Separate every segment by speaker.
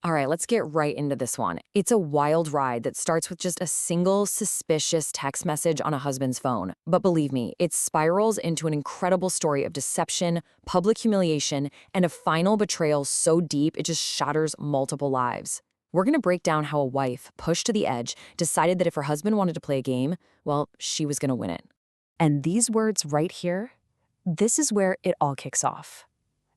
Speaker 1: All right, let's get right into this one. It's a wild ride that starts with just a single suspicious text message on a husband's phone. But believe me, it spirals into an incredible story of deception, public humiliation, and a final betrayal so deep it just shatters multiple lives. We're going to break down how a wife, pushed to the edge, decided that if her husband wanted to play a game, well, she was going to win it.
Speaker 2: And these words right here, this is where it all kicks off.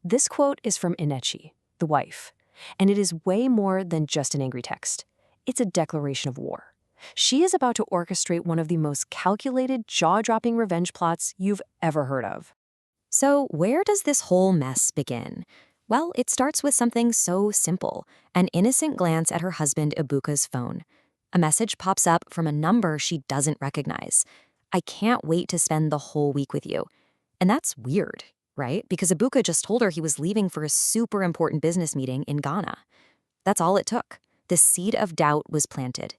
Speaker 2: This quote is from Enetchi, the wife, and it is way more than just an angry text. It's a declaration of war. She is about to orchestrate one of the most calculated, jaw-dropping revenge plots you've ever heard of.
Speaker 3: So where does this whole mess begin? Well, it starts with something so simple, an innocent glance at her husband Ibuka's phone. A message pops up from a number she doesn't recognize. I can't wait to spend the whole week with you. And that's weird, right? Because Ibuka just told her he was leaving for a super important business meeting in Ghana. That's all it took. The seed of doubt was planted.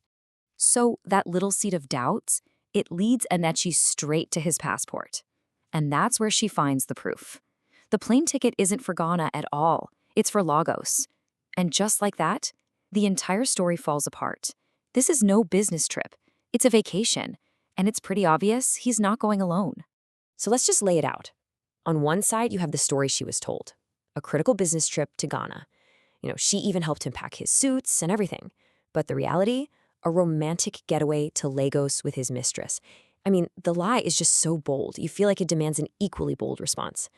Speaker 3: So that little seed of doubts, it leads Enetchi straight to his passport. And that's where she finds the proof. The plane ticket isn't for Ghana at all. It's for Lagos. And just like that, the entire story falls apart. This is no business trip. It's a vacation. And it's pretty obvious he's not going alone.
Speaker 2: So let's just lay it out. On one side, you have the story she was told. A critical business trip to Ghana. She even helped him pack his suits and everything. But the reality? A romantic getaway to Lagos with his mistress. The lie is just so bold. You feel like it demands an equally bold response.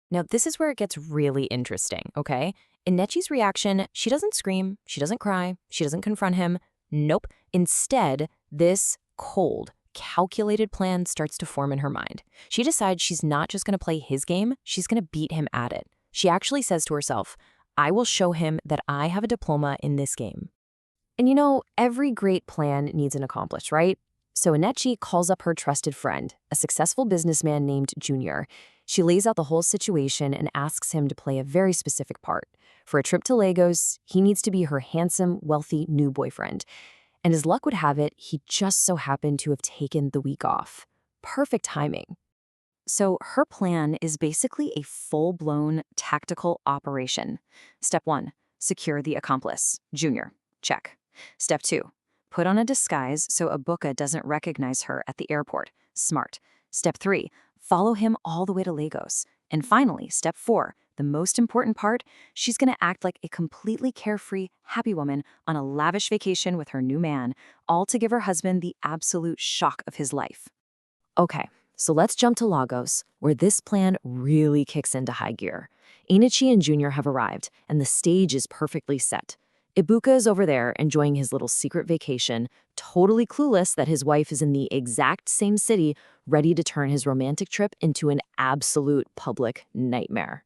Speaker 1: Now, this is where it gets really interesting, okay? Enetchi's reaction, she doesn't scream, she doesn't cry, she doesn't confront him. Nope. Instead, this cold, calculated plan starts to form in her mind. She decides she's not just going to play his game, she's going to beat him at it. She actually says to herself, I will show him that I have a diploma in this game.
Speaker 2: And every great plan needs an accomplice, right? So Enetchi calls up her trusted friend, a successful businessman named Junior. She lays out the whole situation and asks him to play a very specific part. For a trip to Lagos, he needs to be her handsome, wealthy new boyfriend. And as luck would have it, he just so happened to have taken the week off. Perfect timing.
Speaker 3: So her plan is basically a full-blown tactical operation. Step 1, secure the accomplice, Junior. Check. Step 2, put on a disguise so Ibuka doesn't recognize her at the airport. Smart. Step 3, follow him all the way to Lagos. And finally, step 4, the most important part, she's going to act like a completely carefree, happy woman on a lavish vacation with her new man, all to give her husband the absolute shock of his life.
Speaker 2: Okay, so let's jump to Lagos, where this plan really kicks into high gear. Enetchi and Junior have arrived, and the stage is perfectly set. Ibuka is over there enjoying his little secret vacation, totally clueless that his wife is in the exact same city, ready to turn his romantic trip into an absolute public nightmare.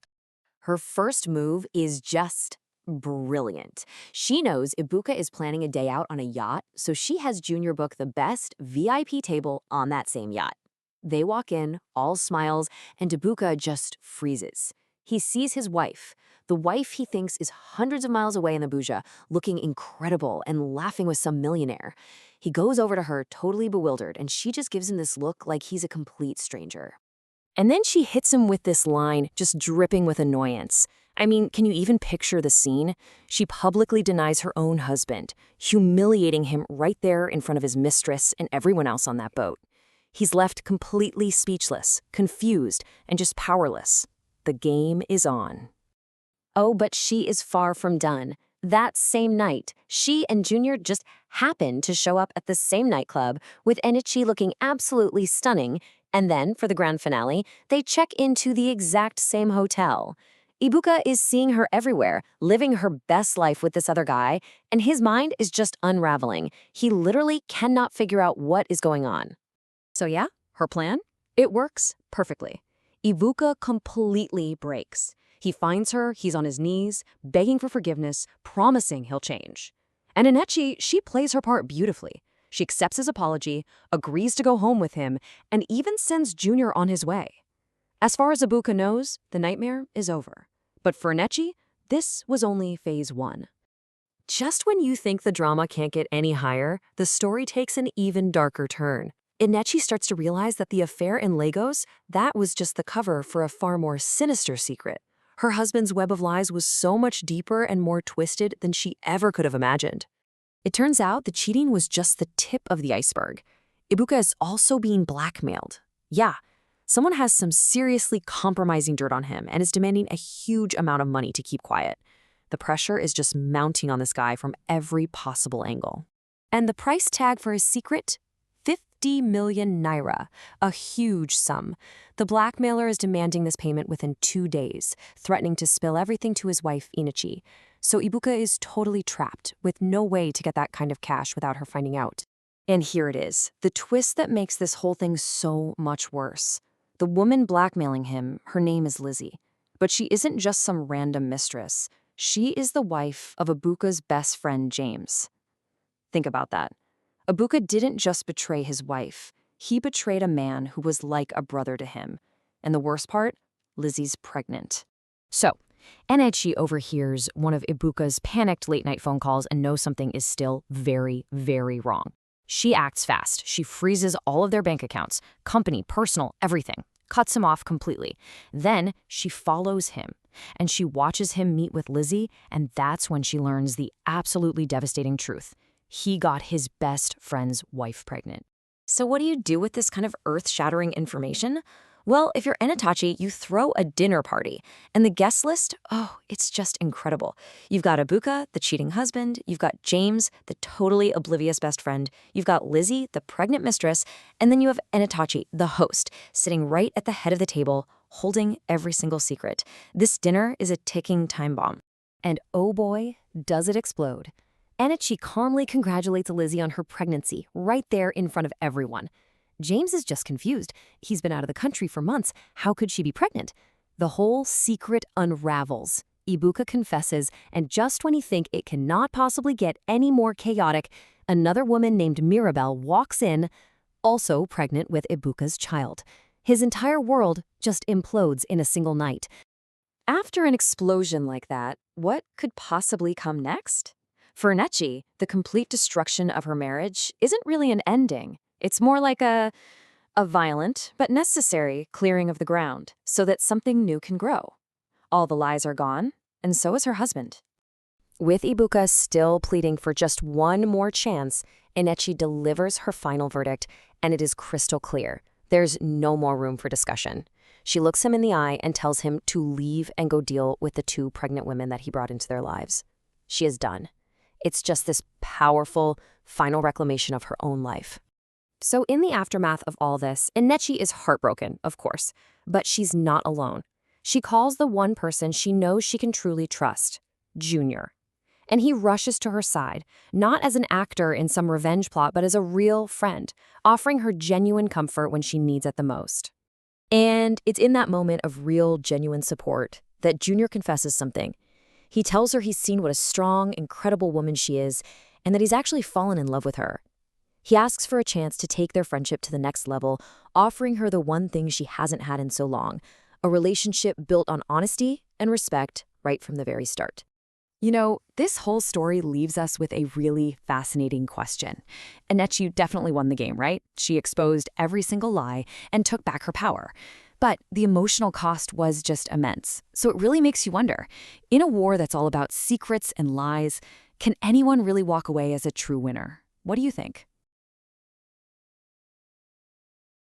Speaker 2: Her first move is just brilliant. She knows Ibuka is planning a day out on a yacht, so she has Junior book the best VIP table on that same yacht. They walk in, all smiles, and Ibuka just freezes. He sees his wife, the wife he thinks is hundreds of miles away in the Abuja, looking incredible and laughing with some millionaire. He goes over to her, totally bewildered, and she just gives him this look like he's a complete stranger. And then she hits him with this line, just dripping with annoyance. Can you even picture the scene? She publicly denies her own husband, humiliating him right there in front of his mistress and everyone else on that boat. He's left completely speechless, confused, and just powerless. The game is on. Oh, but she is far from done. That same night, she and Junior just happened to show up at the same nightclub, with Enetchi looking absolutely stunning, and then, for the grand finale, they check into the exact same hotel. Ibuka is seeing her everywhere, living her best life with this other guy, and his mind is just unraveling. He literally cannot figure out what is going on.
Speaker 3: So yeah, her plan? It works perfectly. Ibuka completely breaks. He finds her, he's on his knees, begging for forgiveness, promising he'll change. And Enetchi, she plays her part beautifully. She accepts his apology, agrees to go home with him, and even sends Junior on his way. As far as Ibuka knows, the nightmare is over. But for Enetchi, this was only phase 1.
Speaker 2: Just when you think the drama can't get any higher, the story takes an even darker turn. Enetchi starts to realize that the affair in Lagos, that was just the cover for a far more sinister secret. Her husband's web of lies was so much deeper and more twisted than she ever could have imagined. It turns out the cheating was just the tip of the iceberg. Ibuka is also being blackmailed. Yeah, someone has some seriously compromising dirt on him and is demanding a huge amount of money to keep quiet. The pressure is just mounting on this guy from every possible angle. And the price tag for his secret? 50 million naira, a huge sum. The blackmailer is demanding this payment within 2 days, threatening to spill everything to his wife, Enetchi. So Ibuka is totally trapped, with no way to get that kind of cash without her finding out. And here it is, the twist that makes this whole thing so much worse. The woman blackmailing him, her name is Lizzie. But she isn't just some random mistress. She is the wife of Ibuka's best friend, James. Think about that. Ibuka didn't just betray his wife. He betrayed a man who was like a brother to him. And the worst part? Lizzie's pregnant.
Speaker 1: So, Enetchi overhears one of Ibuka's panicked late-night phone calls and knows something is still very, very wrong. She acts fast. She freezes all of their bank accounts, company, personal, everything. Cuts him off completely. Then she follows him, and she watches him meet with Lizzie, and that's when she learns the absolutely devastating truth. He got his best friend's wife pregnant.
Speaker 2: So what do you do with this kind of earth-shattering information? Well, if you're Enetchi, you throw a dinner party. And the guest list, oh, it's just incredible. You've got Ibuka, the cheating husband. You've got James, the totally oblivious best friend. You've got Lizzie, the pregnant mistress. And then you have Enetchi, the host, sitting right at the head of the table, holding every single secret. This dinner is a ticking time bomb.
Speaker 1: And oh boy, does it explode. Enetchi calmly congratulates Lizzie on her pregnancy right there in front of everyone. James is just confused. He's been out of the country for months. How could she be pregnant? The whole secret unravels. Ibuka confesses, and just when you think it cannot possibly get any more chaotic, another woman named Mirabelle walks in, also pregnant with Ibuka's child. His entire world just implodes in a single night.
Speaker 2: After an explosion like that, what could possibly come next? For Enetchi, the complete destruction of her marriage isn't really an ending. It's more like a violent but necessary clearing of the ground so that something new can grow. All the lies are gone, and so is her husband. With Ibuka still pleading for just one more chance, Enetchi delivers her final verdict, and it is crystal clear. There's no more room for discussion. She looks him in the eye and tells him to leave and go deal with the 2 pregnant women that he brought into their lives. She is done. It's just this powerful, final reclamation of her own life. So in the aftermath of all this, Enetchi is heartbroken, of course, but she's not alone. She calls the one person she knows she can truly trust, Junior. And he rushes to her side, not as an actor in some revenge plot, but as a real friend, offering her genuine comfort when she needs it the most. And it's in that moment of real, genuine support that Junior confesses something. He tells her he's seen what a strong, incredible woman she is, and that he's actually fallen in love with her. He asks for a chance to take their friendship to the next level, offering her the one thing she hasn't had in so long, a relationship built on honesty and respect right from the very start.
Speaker 1: You know, this whole story leaves us with a really fascinating question. Enetchi definitely won the game, right? She exposed every single lie and took back her power. But the emotional cost was just immense. So it really makes you wonder, in a war that's all about secrets and lies, can anyone really walk away as a true winner? What do you think?